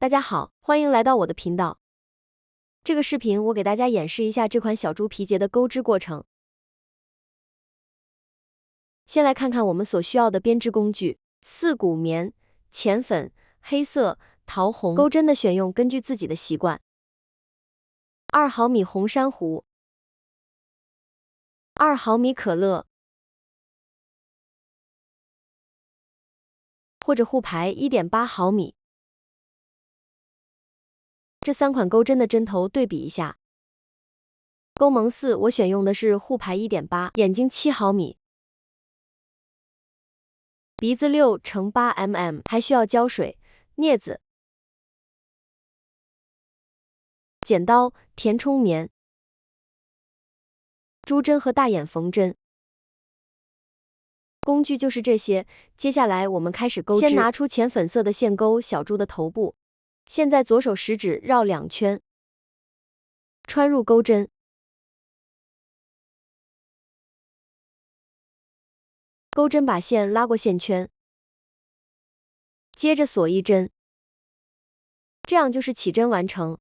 大家好，欢迎来到我的频道。这个视频我给大家演示一下这款小猪皮结的钩织过程。先来看看我们所需要的编织工具：4股棉、浅粉、黑色、桃红。钩针的选用根据自己的习惯。2毫米红珊瑚，2毫米可乐，或者护牌 1.8毫米。这3款钩针的针头对比一下。钩蒙4我选用的是护牌 1.8， 眼睛7毫米，鼻子6×8mm， 还需要胶水、镊子、剪刀、填充棉、珠针和大眼缝针。工具就是这些，接下来我们开始钩织。先拿出浅粉色的线钩小猪的头部，现在左手食指绕2圈，穿入钩针，钩针把线拉过线圈，接着锁1针，这样就是起针完成。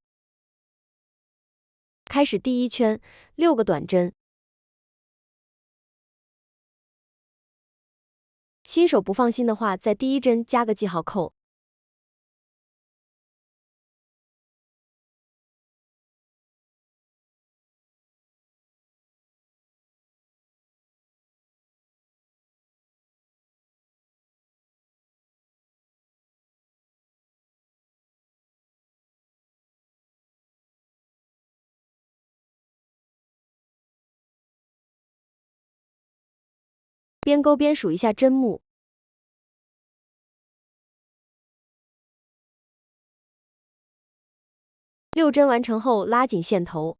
开始第1圈，6个短针。新手不放心的话，在第1针加个记号扣。边钩边数一下针目。6针完成后，拉紧线头。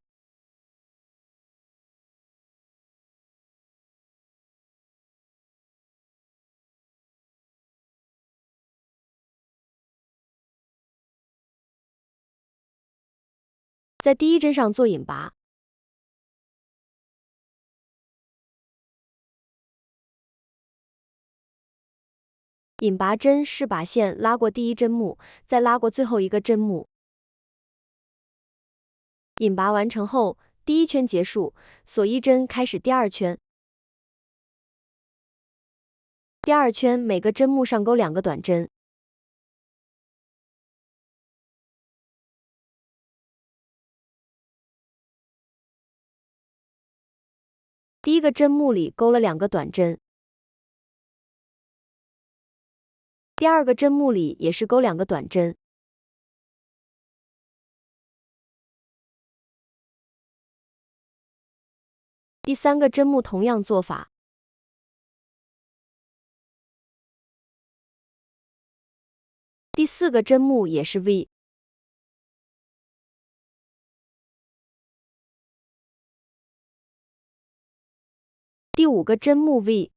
在第1针上做引拔。引拔针是把线拉过第1针目，再拉过最后一个针目。引拔完成后，第1圈结束，锁1针，开始第2圈。第2圈每个针目上钩2个短针。第1个针目里钩了2个短针。第2个针目里也是钩2个短针。第3个针目同样做法。第4个针目也是 V。第5个针目 V。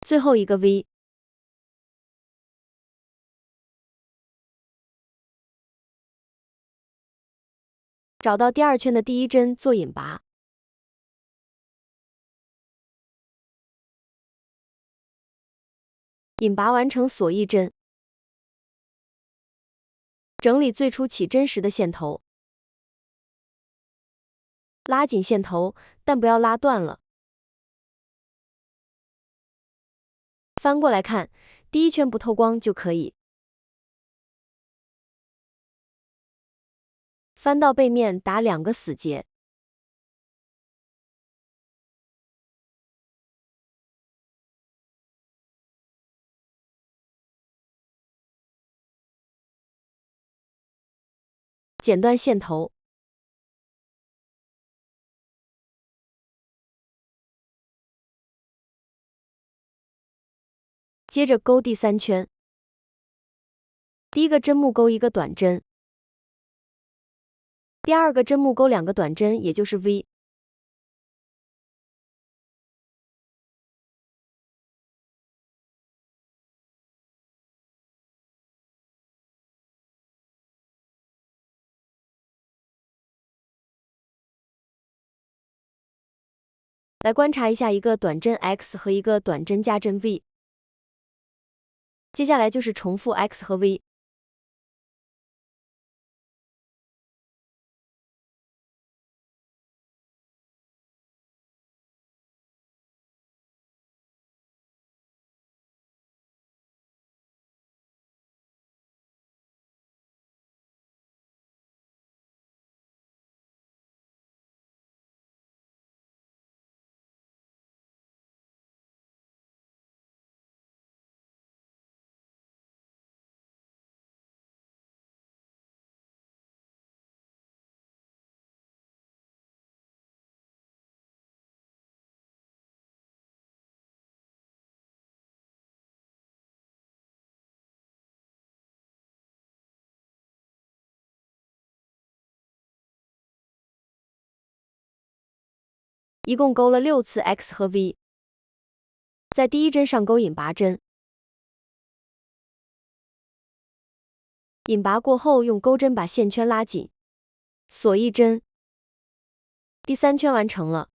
最后一个 V。找到第2圈的第1针做引拔。引拔完成，锁1针。整理最初起针时的线头，拉紧线头，但不要拉断了。翻过来看，第1圈不透光就可以。翻到背面打2个死结。剪断线头。接着钩第3圈。第1个针目钩1个短针。第2个针目钩2个短针，也就是 V。来观察一下一个短针 x 和一个短针加针 v。接下来就是重复 x 和 v。一共勾了6次 x 和 v。在第一针上勾引拔针，引拔过后用钩针把线圈拉紧，锁一针。第3圈完成了。